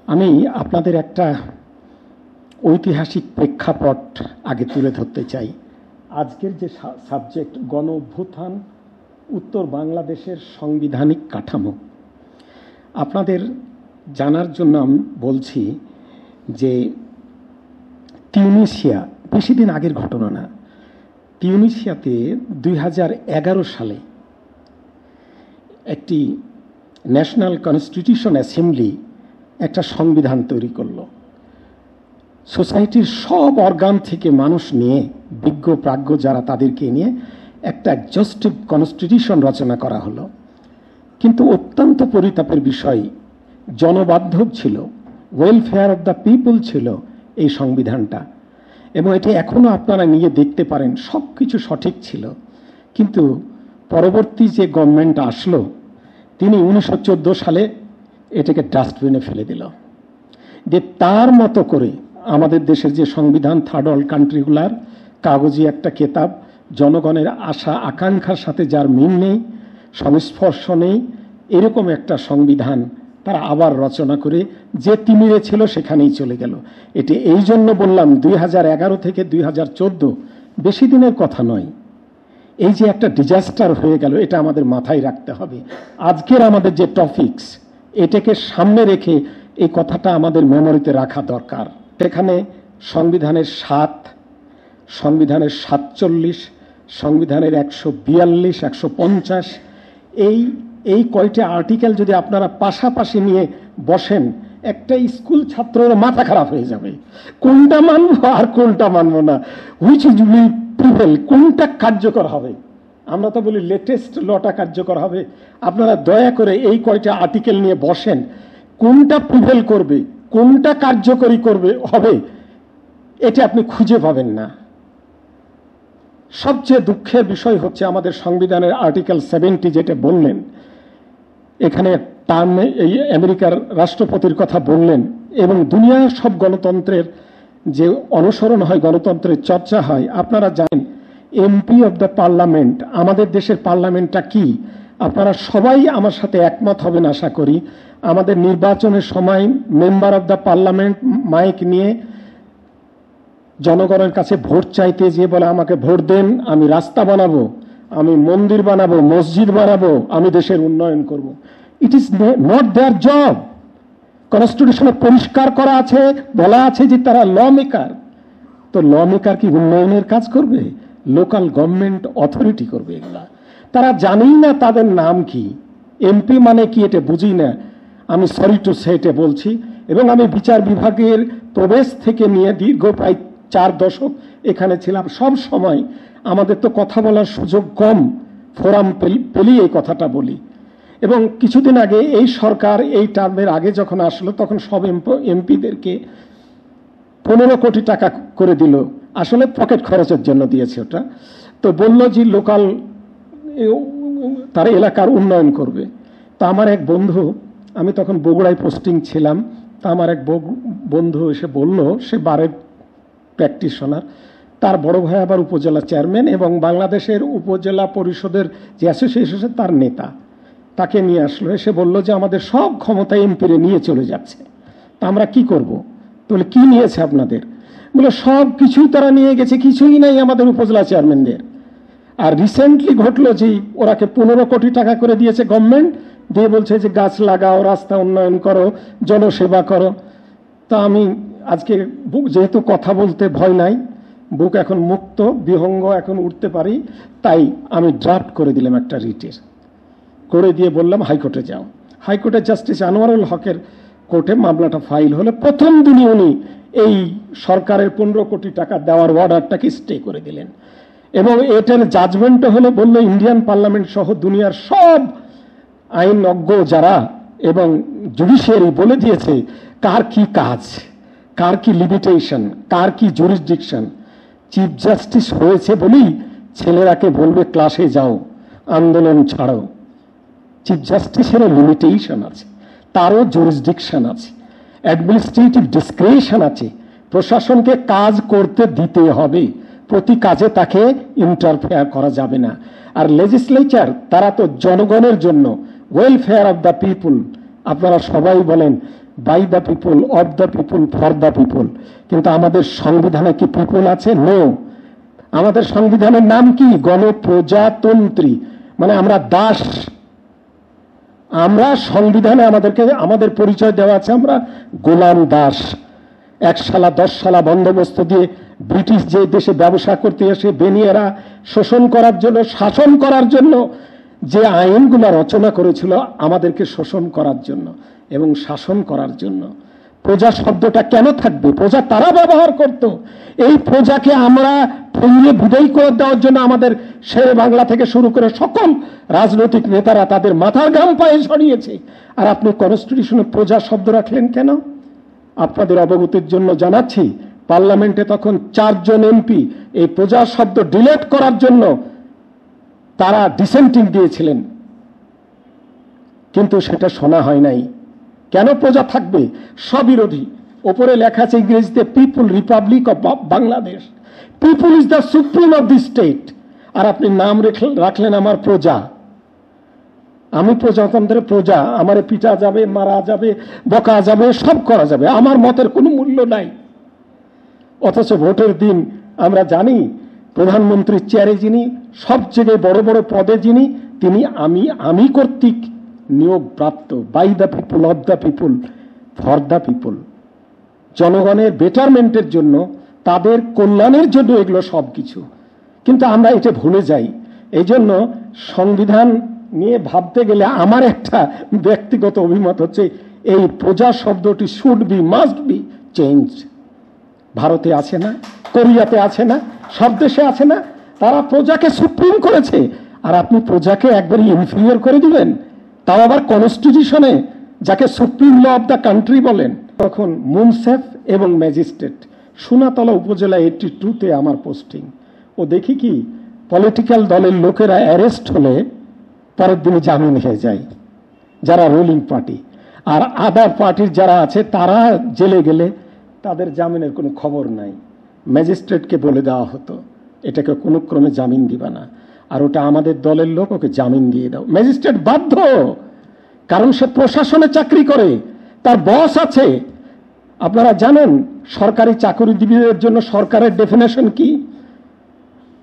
আমি আপনাদের একটা ঐতিহাসিক প্রেক্ষাপট আগে তুলে ধরতে চাই। আজকের যে সাবজেক্ট গণ অভ্যুত্থান, উত্তর বাংলাদেশের সাংবিধানিক কাঠামো, আপনাদের জানার জন্য আমি বলছি যে তিউনিসিয়া, বেশি দিন আগের ঘটনা না, তিউনিসিয়াতে 2011 সালে একটি ন্যাশনাল কনস্টিটিউশন অ্যাসেম্বলি একটা সংবিধান তৈরি করলো। সোসাইটির সব অর্গান থেকে মানুষ নিয়ে, বিজ্ঞ প্রাজ্ঞ যারা, তাদেরকে নিয়ে একটা এক্সস্টিভ কনস্টিটিউশন রচনা করা হলো। কিন্তু অত্যন্ত পরিতাপের বিষয়, জনবান্ধব ছিল, ওয়েলফেয়ার অফ দ্য পিপল ছিল এই সংবিধানটা, এবং এটি এখনো আপনারা নিয়ে দেখতে পারেন সব কিছু সঠিক ছিল। কিন্তু পরবর্তী যে গভর্নমেন্ট আসলো, তিনি 1914 সালে এটাকে ডাস্টবিনে ফেলে দিল। যে তার মতো করে আমাদের দেশের যে সংবিধান, থার্ড ওয়ার্ল্ড কান্ট্রিগুলার কাগজি একটা কেতাব, জনগণের আশা আকাঙ্ক্ষার সাথে যার মিল নেই, সংস্পর্শ নেই, এরকম একটা সংবিধান তারা আবার রচনা করে যে তিমিরে ছিল সেখানেই চলে গেল। এটি এই জন্য বললাম 2011 থেকে 2014 বেশি দিনের কথা নয়। এই যে একটা ডিজাস্টার হয়ে গেল, এটা আমাদের মাথায় রাখতে হবে। আজকের আমাদের যে টপিকস, এটাকে সামনে রেখে এই কথাটা আমাদের মেমোরিতে রাখা দরকার। এখানে সংবিধানের 7, সংবিধানের 47, সংবিধানের 142, 150, এই কয়টা আর্টিকেল যদি আপনারা পাশাপাশি নিয়ে বসেন, একটা স্কুল ছাত্রের মাথা খারাপ হয়ে যাবে। কোনটা মানবো আর কোনটা মানবো না, হুইচ ইজ উইল প্রিভেল, কোনটা কার্যকর হবে। আমরা তো বলি লেটেস্ট লটা কার্যকর হবে। আপনারা দয়া করে এই কয়টা আর্টিকেল নিয়ে বসেন, কোনটা প্রিভেল করবে, কোনটা কার্যকরী হবে, এটা আপনি খুঁজে পাবেন না। সবচেয়ে দুঃখের বিষয় হচ্ছে আমাদের সংবিধানের আর্টিকেল 70 যেটা বললেন, এখানে টার্মে এই আমেরিকার রাষ্ট্রপতির কথা বললেন, এবং দুনিয়ার সব গণতন্ত্রের যে অনুসরণ হয়, গণতন্ত্রের চর্চা হয়। আপনারা জানেন এমপি অব দ্য পার্লামেন্ট, আমাদের দেশের পার্লামেন্টটা কি, আপনারা সবাই আমার সাথে একমত হবেন আশা করি। আমাদের নির্বাচনের সময় member of the parliament mike নিয়ে জনগণের কাছে ভোট চাইতে যেয়ে বলে, আমাকে ভোট দেন, আমি রাস্তা বানাবো, আমি মন্দির বানাবো, মসজিদ বানাবো, আমি দেশের উন্নয়ন করব। It is not their job. কনস্টিটিউশনে পরিষ্কার করা আছে, বলা আছে যে তারা ল মেকার। তো ল মেকার কি উন্নয়নের কাজ করবে? লোকাল গভর্নমেন্ট অথরিটি করবে এগুলা। তারা জানেই না তাদের নাম কি, এমপি মানে কি এটা বুঝি না। আমি সরি টু সে এটা বলছি। এবং আমি বিচার বিভাগের প্রবেশ থেকে নিয়ে দীর্ঘ প্রায় 4 দশক এখানে ছিলাম। সব সময় আমাদের তো কথা বলার সুযোগ কম, ফোরাম পেলি এই কথাটা বলি। এবং কিছুদিন আগে এই সরকার এই টার্মের আগে যখন আসলো, তখন সব এমপিদেরকে 15 কোটি টাকা করে দিল। আসলে পকেট খরচের জন্য দিয়েছে ওটা। তো বলল যে লোকাল, তারা এলাকার উন্নয়ন করবে। তো আমার এক বন্ধু, আমি তখন বগুড়ায় পোস্টিং ছিলাম, তা আমার এক বন্ধু এসে বলল, সে বারের প্র্যাকটিশনার, তার বড় ভাই আবার উপজেলা চেয়ারম্যান এবং বাংলাদেশের উপজেলা পরিষদের যে অ্যাসোসিয়েশন তার নেতা, তাকে নিয়ে আসলো। এসে বলল যে আমাদের সব ক্ষমতা এমপিরে নিয়ে চলে যাচ্ছে, তা আমরা কি করব? তাহলে কি নিয়েছে আপনাদের? বলে সব কিছুই তারা নিয়ে গেছে, কিছুই নাই আমাদের উপজেলা চেয়ারম্যানদের। আর রিসেন্টলি ঘটলো যে ওরাকে 15 কোটি টাকা করে দিয়েছে গভর্নমেন্ট, দিয়ে বলছে যে গাছ লাগাও, রাস্তা উন্নয়ন করো, জনসেবা করো। তা আমি আজকে যেহেতু কথা বলতে ভয় নাই, বুক এখন মুক্ত, বিহঙ্গ এখন উঠতে পারি, তাই আমি ড্রাফট করে দিলাম একটা রিটের, করে দিয়ে বললাম হাইকোর্টে যাও। হাইকোর্টে জাস্টিস আনোয়ারুল হকের কোর্টে মামলাটা ফাইল হলে প্রথম দিনই উনি এই সরকারের 15 কোটি টাকা দেওয়ার অর্ডারটাকে স্টে করে দিলেন। এবং এটার জাজমেন্টও হলো, বললো ইন্ডিয়ান পার্লামেন্ট সহ দুনিয়ার সব আইনজ্ঞ যারা এবং জুডিশিয়ারি বলে দিয়েছে কার কি কাজ, কার কি লিমিটেশন, কার কি জুরিসডিকশন। চিফ জাস্টিস হয়েছে বলেই ছেলেরাকে বলবে ক্লাসে যাও, আন্দোলন ছাড়ো। চিফ জাস্টিসেরও লিমিটেশন আছে, তারও জুরিসডিকশন আছে, অ্যাডমিনিস্ট্রেটিভ ডিসক্রিশন আছে। প্রশাসনকে কাজ করতে দিতে হবে, প্রতি কাজে তাকে ইন্টারফেয়ার করা যাবে না। আর লেজিসলেচার, তারা তো জনগণের জন্য, ওয়েলফেয়ার অফ দ্য পিপুল। আপনারা সবাই বলেন by the people, of the people, for the people. কিন্তু আমাদের সংবিধানে কি পিপল আছে? নো। আমাদের সংবিধানের নাম কি? গণপ্রজাতন্ত্রী, মানে আমরা দাস। আমরা সংবিধানে আমাদের পরিচয় দেওয়া আছে, আমরা গোলাম দাস। 1 সালা 10 সালা বন্দোবস্ত দিয়ে ব্রিটিশ যে দেশে ব্যবসা করতে এসে বেনিয়ারা শোষণ করার জন্য, শাসন করার জন্য যে আইনগুলো রচনা করেছিল আমাদেরকে শোষণ করার জন্য এবং শাসন করার জন্য। প্রজা শব্দটা কেন থাকবে? প্রজা তারা ব্যবহার করত। এই প্রজাকে আমরা ঠেঙিয়ে বিদায় করে দেওয়ার জন্য আমাদের শেরে বাংলা থেকে শুরু করে সকল রাজনৈতিক নেতারা তাদের মাথার ঘাম পায়ে সরিয়েছে। আর আপনি কনস্টিটিউশনে প্রজা শব্দ রাখলেন কেন? আপনাদের অবগতির জন্য জানাচ্ছি, পার্লামেন্টে তখন 4 জন এমপি এই প্রজা শব্দ ডিলিট করার জন্য তারা ডিসেন্টিং দিয়েছিলেন, কিন্তু সেটা শোনা হয় নাই। কেন প্রজা থাকবে? স্ববিরোধী। ওপরে লেখা আছে ইংরেজিতে people republic of Bangladesh. People is the supreme of the state. আর আপনি নাম রাখলেন আমার প্রজা। আমি প্রজাতন্ত্রের প্রজা, আমারে পিটা যাবে, মারা যাবে, বকা যাবে, সব করা যাবে, আমার মতের কোনো মূল্য নাই। অথচ ভোটের দিন আমরা জানি প্রধানমন্ত্রীর চেয়ারে যিনি, সব জায়গায় বড় বড় পদে যিনি, তিনি আমি কর্তৃক নিয়োগ প্রাপ্ত। By the people, of the people, for the people. জনগণের বেটারমেন্টের জন্য, তাদের কল্যাণের জন্য এগুলো সব কিছু। কিন্তু আমরা এটা ভুলে যাই। এই জন্য সংবিধান নিয়ে ভাবতে গেলে আমার একটা ব্যক্তিগত অভিমত হচ্ছে এই প্রজা শব্দটি should be, must be change. ভারতে আছে না, কোরিয়াতে আছে না, সব দেশে আছে না, তারা প্রজাকে সুপ্রিম করেছে। আর আপনি প্রজাকে একবারই ইনফিরিয়র করে দিবেন, তাও আবার কনস্টিটিউশনে, যাকে supreme law of the country বলেন। তখন মুনসেফ এবং ম্যাজিস্ট্রেট, সোনাতলা উপজেলা 82-তে আমার পোস্টিং। ও দেখি কি পলিটিক্যাল দলের লোকেরা অ্যারেস্ট হলে পরের দিনে জামিন হয়ে যায়, যারা রুলিং পার্টি। আর আদার পার্টির যারা আছে তারা জেলে গেলে তাদের জামিনের কোনো খবর নাই। ম্যাজিস্ট্রেটকে বলে দেওয়া হতো এটাকে কোনো ক্রমে জামিন দিবা না, আর ওটা আমাদের দলের লোক, ওকে জামিন দিয়ে দাও। ম্যাজিস্ট্রেট বাধ্য, কারণ সে প্রশাসনে চাকরি করে, তার বস আছে। আপনারা জানেন সরকারি চাকরিজীবীদের জন্য সরকারের ডেফিনেশন কি?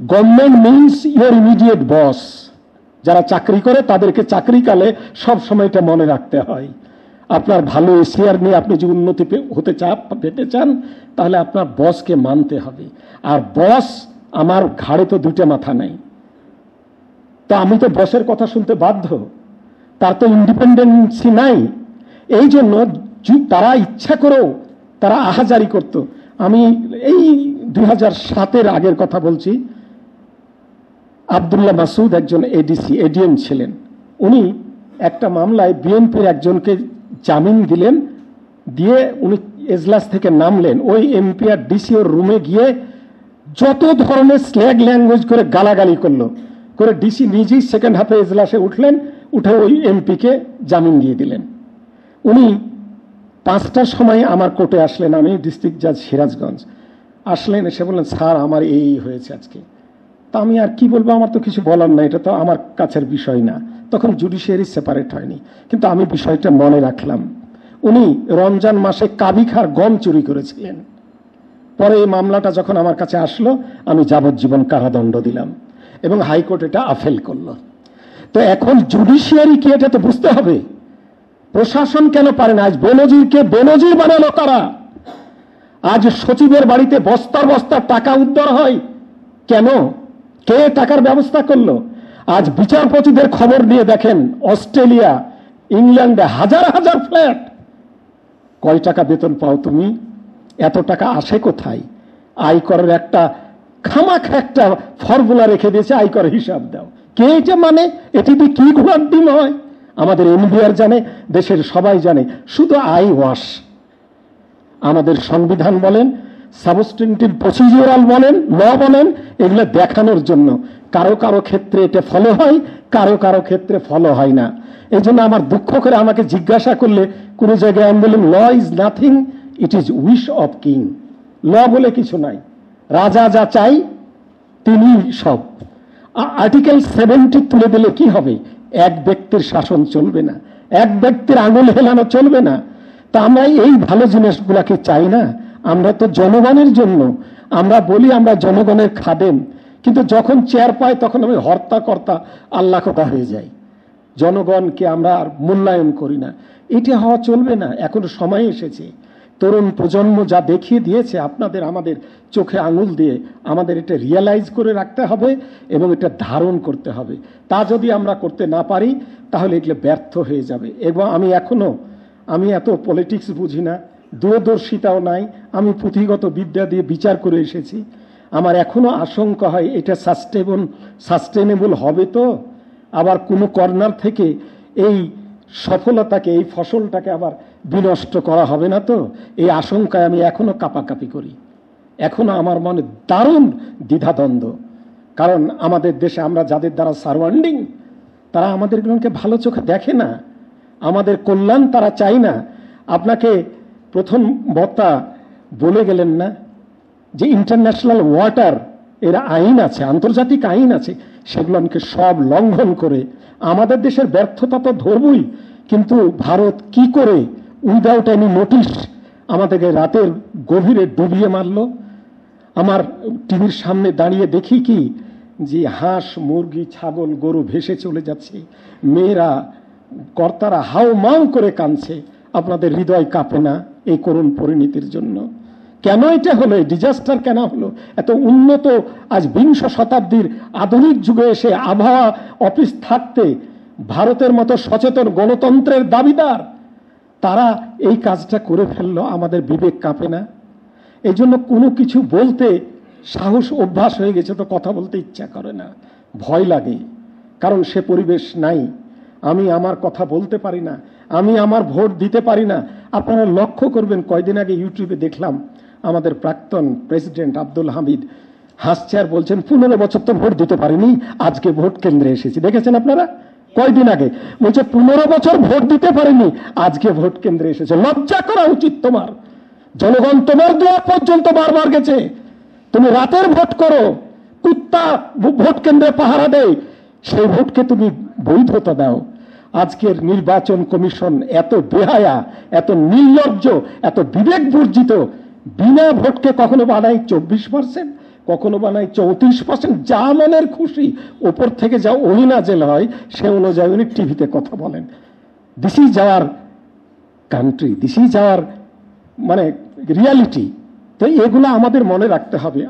Government means your immediate boss. যারা চাকরি করে তাদেরকে চাকরিকালে সব সময় এটা মনে রাখতে হয়। আপনার ভালো এশিয়ার নিয়ে আপনি যদি উন্নতি পেতে চান, তাহলে আপনার বসকে মানতে হবে। আর বস, আমার ঘাড়ে তো 2টা মাথা নেই, তো আমি তো বসের কথা শুনতে বাধ্য, তার তো ইন্ডিপেন্ডেন্সি নাই। এই জন্য তারা ইচ্ছা করেও তারা আহাজারি করত। আমি এই 2007-এর আগের কথা বলছি। আব্দুল্লাহ মাসুদ একজন এডিএম ছিলেন। উনি একটা মামলায় বিএনপির একজনকে জামিন দিলেন, দিয়ে উনি এজলাস থেকে নামলেন। ওই এমপি আর ডিসি ওর রুমে গিয়ে যত ধরনের স্ল্যাগ ল্যাঙ্গুয়েজ করে গালাগালি করলো, করে ডিসি নিজেই সেকেন্ড হাফে এজলাসে উঠলেন, উঠে ওই এমপিকে জামিন দিয়ে দিলেন। উনি 5টার সময় আমার কোর্টে আসলেন, আমি ডিস্ট্রিক্ট জাজ সিরাজগঞ্জ। আসলেন, এসে বললেন স্যার আমার এই হয়েছে আজকে। তা আমি আর কি বলবো, আমার তো কিছু বলার না, এটা তো আমার কাছের বিষয় না। তখন জুডিশিয়ারি সেপারেট হয়নি, কিন্তু আমি বিষয়টা মনে রাখলাম। উনি রমজান মাসে কাবিখার গম চুরি করেছিলেন। পরে এই মামলাটা যখন আমার কাছে আসলো, আমি যাবজ্জীবন কারাদণ্ড দিলাম এবং হাইকোর্ট এটা আফেল করলো। তো এখন জুডিশিয়ারি কি, এটা তো বুঝতে হবে। প্রশাসন কেন পারে না? আজ বেনজিরকে বেনজির বানালো কারা? আজ সচিবের বাড়িতে বস্তার বস্তার টাকা উদ্ধার হয় কেন? কে টাকার ব্যবস্থা করলো? আজ বিচারপতিদের খবর নিয়ে দেখেন, অস্ট্রেলিয়া, ইংল্যান্ডে হাজার হাজার ফ্ল্যাট। কয় টাকা বেতন পাও তুমি? এত টাকা আসে কোথায়? আয়করের একটা খামাখা একটা ফর্মুলা রেখে দিয়েছে, আয়কর হিসাব দাও। কে এটা মানে? এটি দিয়ে কি ঘোড়ার ডিম হয়? আমাদের এনবিআর জানে, দেশের সবাই জানে, শুধু আই ওয়াশ। আমাদের সংবিধান বলেন, সাবস্টেন্টিভ প্রসিডিউরাল বলেন, ল বলেন, এগুলো দেখানোর জন্য। কারো কারো ক্ষেত্রে এটা ফলো হয়, কারো কারো ক্ষেত্রে ফলো হয় না। এই জন্য আমার দুঃখ করে আমাকে জিজ্ঞাসা করলে কোন জায়গায় আমি বললাম law is nothing, it is wish of king. Law বলে কিছু নাই, রাজা যা চাই তিনি সব। আর্টিকেল 70 তুলে দিলে কি হবে? এক ব্যক্তির শাসন চলবে না, এক ব্যক্তির আঙুল হেলানো চলবে না। তা আমরা এই ভালো জিনিসগুলাকে চাই না? আমরা তো জনগণের জন্য, আমরা বলি আমরা জনগণের খাদেম, কিন্তু যখন চেয়ার পাই তখন আমি হর্তা-কর্তা আল্লাহ খোদা হয়ে যাই। জনগণকে আমরা আর মূল্যায়ন করি না। এটা হওয়া চলবে না। এখন সময় এসেছে, তরুণ প্রজন্ম যা দেখিয়ে দিয়েছে আপনাদের আমাদের চোখে আঙুল দিয়ে, আমাদের এটা রিয়েলাইজ করে রাখতে হবে এবং এটা ধারণ করতে হবে। তা যদি আমরা করতে না পারি তাহলে এগুলো ব্যর্থ হয়ে যাবে। এবং আমি এত পলিটিক্স বুঝি না, দূরদর্শিতাও নাই, আমি পুঁথিগত বিদ্যা দিয়ে বিচার করে এসেছি। আমার এখনো আশঙ্কা হয় এটা সাস্টেনেবল হবে তো, আবার কোনো কর্নার থেকে এই সফলতাকে, এই ফসলটাকে আবার বিনষ্ট করা হবে না তো, এই আশঙ্কায় আমি এখনো কাঁপাকাঁপি করি। এখনো আমার মনে দারুণ দ্বিধাদ্বন্দ্ব। কারণ আমাদের দেশে আমরা যাদের দ্বারা সারাউন্ডিং, তারা আমাদেরকে ভালো চোখে দেখে না, আমাদের কল্যাণ তারা চায় না। আপনাকে প্রথম বক্তা বলে গেলেন না যে ইন্টারন্যাশনাল ওয়াটার এর আইন আছে, আন্তর্জাতিক আইন আছে, সেগুলোকে সব লঙ্ঘন করে আমাদের দেশের ব্যর্থতা তো ধরবই, কিন্তু ভারত কি করে উইদাউট এনি নোটিশ আমাদেরকে রাতের গভীরে ডুবিয়ে মারল। আমার টিভির সামনে দাঁড়িয়ে দেখি কি যে হাঁস, মুরগি, ছাগল, গরু ভেসে চলে যাচ্ছে, মেয়েরা, কর্তারা হাউ মাউ করে কাঁদছে। আপনাদের হৃদয় কাঁপে না এই করুণ পরিণতির জন্য? কেন এটা হলো? ডিজাস্টার কেন হলো? এত উন্নত আজ বিংশ শতাব্দীর আধুনিক যুগে এসে আবহাওয়া অফিস থাকতে ভারতের মতো সচেতন গণতন্ত্রের দাবিদার তারা এই কাজটা করে ফেললো। আমাদের বিবেক কাঁপে না? এই জন্য কোনো কিছু বলতে সাহস, অভ্যাস হয়ে গেছে তো কথা বলতে ইচ্ছা করে না, ভয় লাগে, কারণ সে পরিবেশ নাই। আমি আমার কথা বলতে পারি না, আমি আমার ভোট দিতে পারি না। আপনারা লক্ষ্য করবেন, কয়দিন আগে ইউটিউবে দেখলাম আমাদের প্রাক্তন প্রেসিডেন্ট আব্দুল হামিদ হাসছে আর বলছেন 15 বছর তো ভোট দিতে পারিনি, আজকে ভোট কেন্দ্রে এসেছি। দেখেছেন আপনারা? কয়দিন আগে বলছে 15 বছর ভোট দিতে পারিনি, আজকে ভোট কেন্দ্রে এসেছে। লজ্জা করা উচিত তোমার। জনগণ তোমার দুয়ার পর্যন্ত বারবার গেছে, তুমি রাতের ভোট করো, কুত্তা ভোট কেন্দ্রে পাহারা দেয়, সেই ভোটকে তুমি বৈধতা দাও। আজকের নির্বাচন কমিশন এত বেহায়া, এত নির্লজ্জ, এত বিবেক বর্জিত। বিনা ভোটকে কখনো বানায় 24%, কখনো বানায় 34%, যা মনের খুশি ওপর থেকে যা অলিনাজেল হয় সে অনুযায়ী উনি টিভিতে কথা বলেন। This is our country, this is our মানে রিয়ালিটি। তো এগুলো আমাদের মনে রাখতে হবে।